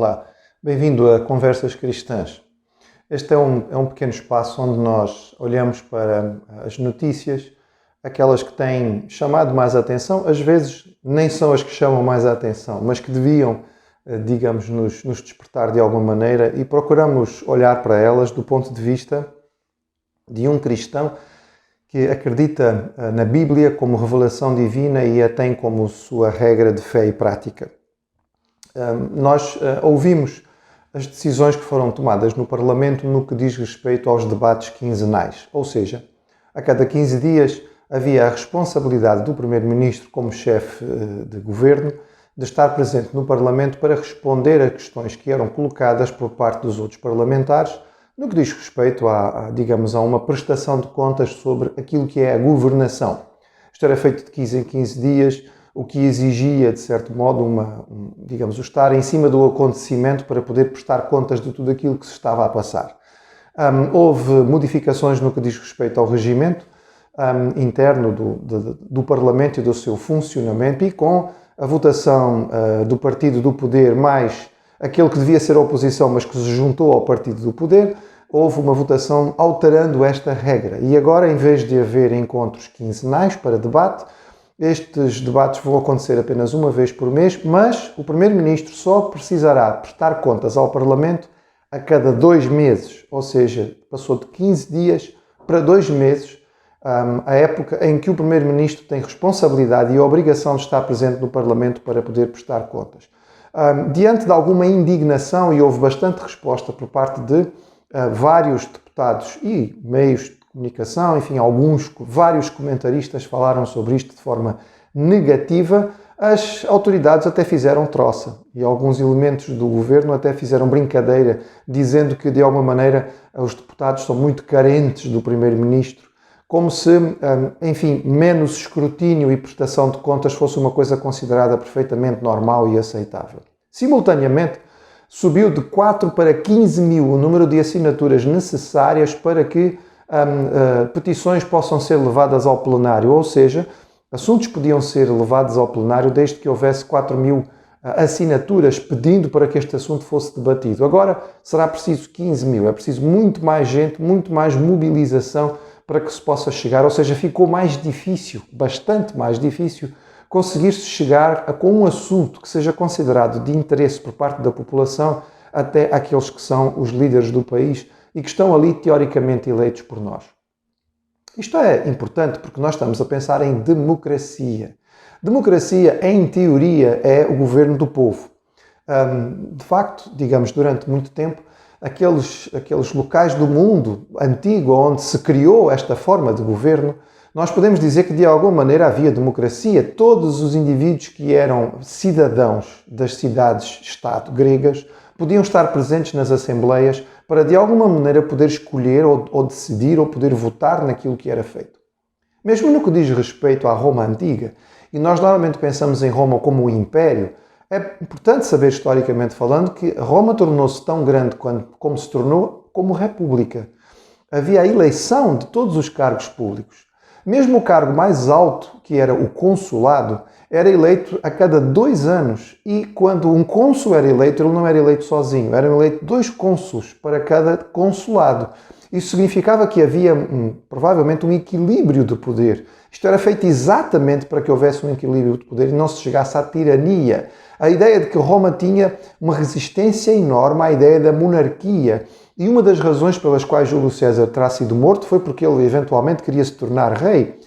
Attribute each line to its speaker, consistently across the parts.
Speaker 1: Olá, bem-vindo a Conversas Cristãs. Este é um pequeno espaço onde nós olhamos para as notícias, aquelas que têm chamado mais a atenção, às vezes nem são as que chamam mais a atenção, mas que deviam, digamos, nos despertar de alguma maneira, e procuramos olhar para elas do ponto de vista de um cristão que acredita na Bíblia como revelação divina e a tem como sua regra de fé e prática. Nós ouvimos as decisões que foram tomadas no Parlamento no que diz respeito aos debates quinzenais, ou seja, a cada 15 dias havia a responsabilidade do Primeiro-Ministro, como chefe de governo, de estar presente no Parlamento para responder a questões que eram colocadas por parte dos outros parlamentares no que diz respeito a uma prestação de contas sobre aquilo que é a governação. Isto era feito de 15 em 15 dias, o que exigia, de certo modo, o estar em cima do acontecimento para poder prestar contas de tudo aquilo que se estava a passar. Houve modificações no que diz respeito ao regimento interno do Parlamento e do seu funcionamento, e com a votação do Partido do Poder mais aquele que devia ser a oposição, mas que se juntou ao Partido do Poder, houve uma votação alterando esta regra. E agora, em vez de haver encontros quinzenais para debate, estes debates vão acontecer apenas uma vez por mês, mas o Primeiro-Ministro só precisará prestar contas ao Parlamento a cada 2 meses, ou seja, passou de 15 dias para 2 meses, a época em que o Primeiro-Ministro tem responsabilidade e a obrigação de estar presente no Parlamento para poder prestar contas. Diante de alguma indignação, e houve bastante resposta por parte de vários deputados e meios de comunicação, enfim, vários comentaristas falaram sobre isto de forma negativa, as autoridades até fizeram troça e alguns elementos do governo até fizeram brincadeira, dizendo que de alguma maneira os deputados são muito carentes do Primeiro-Ministro, como se, menos escrutínio e prestação de contas fosse uma coisa considerada perfeitamente normal e aceitável. Simultaneamente, subiu de 4 para 15 mil o número de assinaturas necessárias para que petições possam ser levadas ao plenário, ou seja, assuntos podiam ser levados ao plenário desde que houvesse 4 mil assinaturas pedindo para que este assunto fosse debatido. Agora será preciso 15 mil, é preciso muito mais gente, muito mais mobilização para que se possa chegar, ou seja, ficou mais difícil, bastante mais difícil, conseguir-se chegar com um assunto que seja considerado de interesse por parte da população até aqueles que são os líderes do país e que estão ali teoricamente eleitos por nós. Isto é importante porque nós estamos a pensar em democracia. Democracia, em teoria, é o governo do povo. De facto, durante muito tempo, aqueles locais do mundo antigo onde se criou esta forma de governo, nós podemos dizer que de alguma maneira havia democracia. Todos os indivíduos que eram cidadãos das cidades-estado gregas podiam estar presentes nas assembleias para de alguma maneira poder escolher ou decidir ou poder votar naquilo que era feito. Mesmo no que diz respeito à Roma antiga, e nós normalmente pensamos em Roma como um império, é importante saber, historicamente falando, que Roma tornou-se tão grande como se tornou como república. Havia a eleição de todos os cargos públicos. Mesmo o cargo mais alto, que era o consulado, era eleito a cada 2 anos. E quando um cônsul era eleito, ele não era eleito sozinho. Eram eleitos 2 cônsules para cada consulado. Isso significava que havia provavelmente um equilíbrio de poder. Isto era feito exatamente para que houvesse um equilíbrio de poder e não se chegasse à tirania. A ideia de que Roma tinha uma resistência enorme à ideia da monarquia. E uma das razões pelas quais Júlio César terá sido morto foi porque ele eventualmente queria se tornar rei.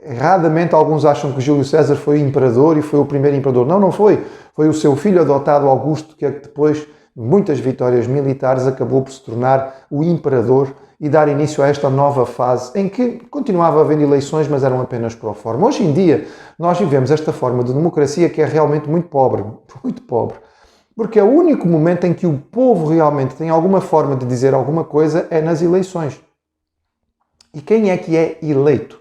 Speaker 1: Erradamente alguns acham que Júlio César foi imperador e foi o primeiro imperador. Não foi. Foi o seu filho adotado Augusto que depois de muitas vitórias militares acabou por se tornar o imperador e dar início a esta nova fase em que continuava a haver eleições, mas eram apenas pro forma. Hoje em dia nós vivemos esta forma de democracia que é realmente muito pobre. Porque é o único momento em que o povo realmente tem alguma forma de dizer alguma coisa é nas eleições. E quem é que é eleito?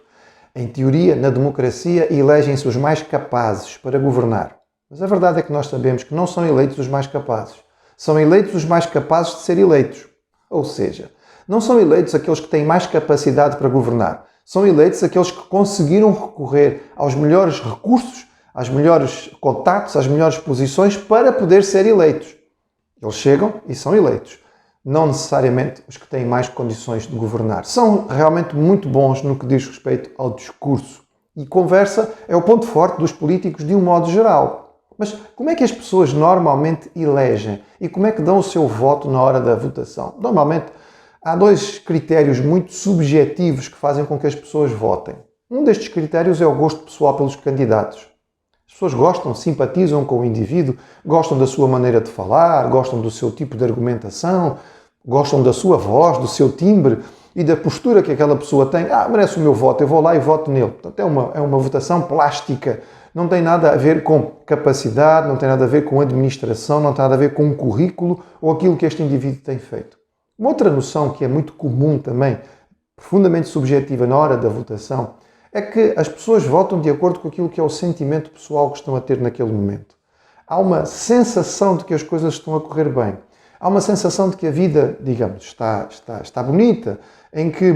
Speaker 1: Em teoria, na democracia, elegem-se os mais capazes para governar. Mas a verdade é que nós sabemos que não são eleitos os mais capazes. São eleitos os mais capazes de ser eleitos. Ou seja, não são eleitos aqueles que têm mais capacidade para governar. São eleitos aqueles que conseguiram recorrer aos melhores recursos, às melhores contactos, às melhores posições para poder ser eleitos. Eles chegam e são eleitos. Não necessariamente os que têm mais condições de governar. São realmente muito bons no que diz respeito ao discurso. E conversa é o ponto forte dos políticos de um modo geral. Mas como é que as pessoas normalmente elegem? E como é que dão o seu voto na hora da votação? Normalmente há dois critérios muito subjetivos que fazem com que as pessoas votem. Um destes critérios é o gosto pessoal pelos candidatos. As pessoas gostam, simpatizam com o indivíduo, gostam da sua maneira de falar, gostam do seu tipo de argumentação, gostam da sua voz, do seu timbre e da postura que aquela pessoa tem. Merece o meu voto, eu vou lá e voto nele. Portanto, é uma votação plástica. Não tem nada a ver com capacidade, não tem nada a ver com administração, não tem nada a ver com um currículo ou aquilo que este indivíduo tem feito. Uma outra noção que é muito comum também, profundamente subjetiva na hora da votação, é que as pessoas votam de acordo com aquilo que é o sentimento pessoal que estão a ter naquele momento. Há uma sensação de que as coisas estão a correr bem. Há uma sensação de que a vida, digamos, está bonita, em que,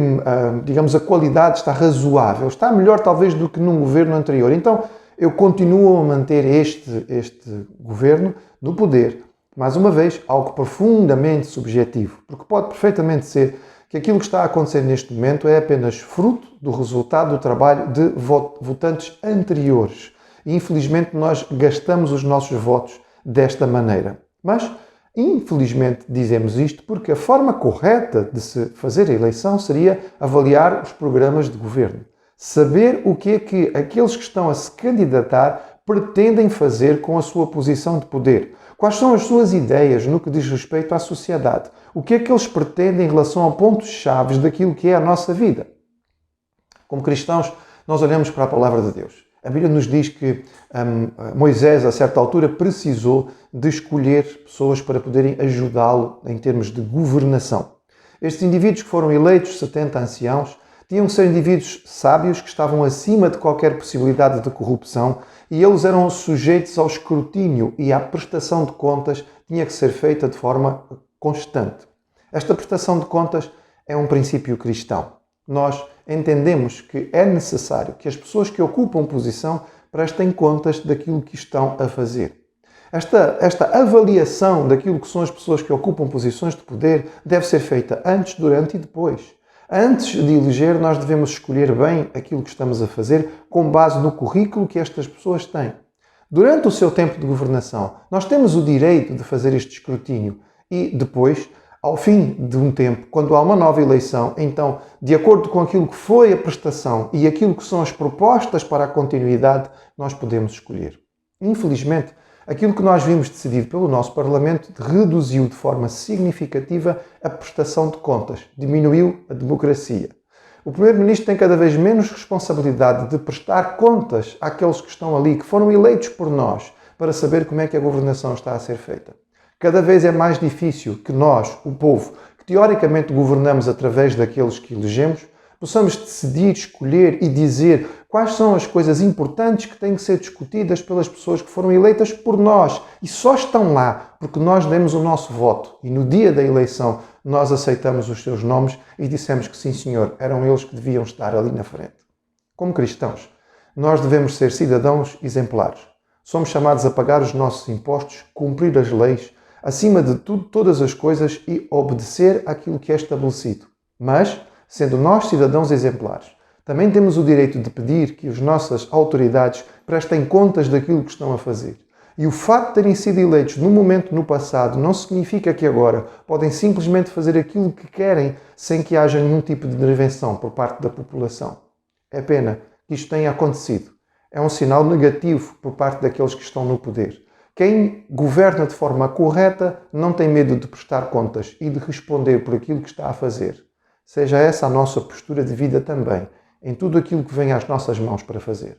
Speaker 1: digamos, a qualidade está razoável, está melhor talvez do que num governo anterior. Então, eu continuo a manter este governo no poder. Mais uma vez, algo profundamente subjetivo, porque pode perfeitamente ser que aquilo que está a acontecer neste momento é apenas fruto do resultado do trabalho de votantes anteriores. E, infelizmente, nós gastamos os nossos votos desta maneira. Mas, infelizmente, dizemos isto porque a forma correta de se fazer a eleição seria avaliar os programas de governo. Saber o que é que aqueles que estão a se candidatar pretendem fazer com a sua posição de poder. Quais são as suas ideias no que diz respeito à sociedade? O que é que eles pretendem em relação a pontos-chave daquilo que é a nossa vida? Como cristãos, nós olhamos para a palavra de Deus. A Bíblia nos diz que Moisés, a certa altura, precisou de escolher pessoas para poderem ajudá-lo em termos de governação. Estes indivíduos que foram eleitos, 70 anciãos, tinham que ser indivíduos sábios que estavam acima de qualquer possibilidade de corrupção e eles eram sujeitos ao escrutínio e à prestação de contas tinha que ser feita de forma constante. Esta prestação de contas é um princípio cristão. Nós entendemos que é necessário que as pessoas que ocupam posição prestem contas daquilo que estão a fazer. Esta avaliação daquilo que são as pessoas que ocupam posições de poder deve ser feita antes, durante e depois. Antes de eleger, nós devemos escolher bem aquilo que estamos a fazer com base no currículo que estas pessoas têm. Durante o seu tempo de governação, nós temos o direito de fazer este escrutínio e depois, ao fim de um tempo, quando há uma nova eleição, então, de acordo com aquilo que foi a prestação e aquilo que são as propostas para a continuidade, nós podemos escolher. Infelizmente, aquilo que nós vimos decidido pelo nosso Parlamento reduziu de forma significativa a prestação de contas, diminuiu a democracia. O Primeiro-Ministro tem cada vez menos responsabilidade de prestar contas àqueles que estão ali, que foram eleitos por nós, para saber como é que a governação está a ser feita. Cada vez é mais difícil que nós, o povo, que teoricamente governamos através daqueles que elegemos, possamos decidir, escolher e dizer quais são as coisas importantes que têm que ser discutidas pelas pessoas que foram eleitas por nós e só estão lá porque nós demos o nosso voto e no dia da eleição nós aceitamos os seus nomes e dissemos que sim, senhor, eram eles que deviam estar ali na frente. Como cristãos, nós devemos ser cidadãos exemplares. Somos chamados a pagar os nossos impostos, cumprir as leis, acima de tudo, todas as coisas e obedecer àquilo que é estabelecido. Mas, sendo nós cidadãos exemplares, também temos o direito de pedir que as nossas autoridades prestem contas daquilo que estão a fazer. E o facto de terem sido eleitos num momento no passado não significa que agora podem simplesmente fazer aquilo que querem sem que haja nenhum tipo de intervenção por parte da população. É pena que isto tenha acontecido. É um sinal negativo por parte daqueles que estão no poder. Quem governa de forma correta não tem medo de prestar contas e de responder por aquilo que está a fazer. Seja essa a nossa postura de vida também, em tudo aquilo que vem às nossas mãos para fazer.